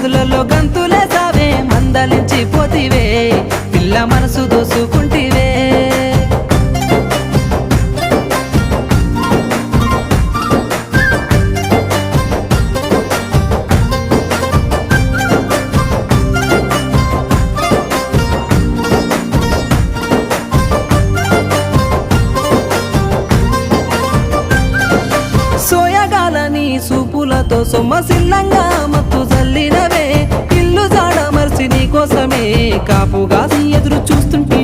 గదులలో గంతులేసావే మందలించి పోతివే పిల్ల మనసు దోసుకుంటివే సోయగాలని సూపులతో సొమ్మసిల్లంగా మత్తు జల్లినవే ఇల్లు జాడ మర్చి నీ కోసమే కాపుగాసి ఎదురు చూస్తుంటే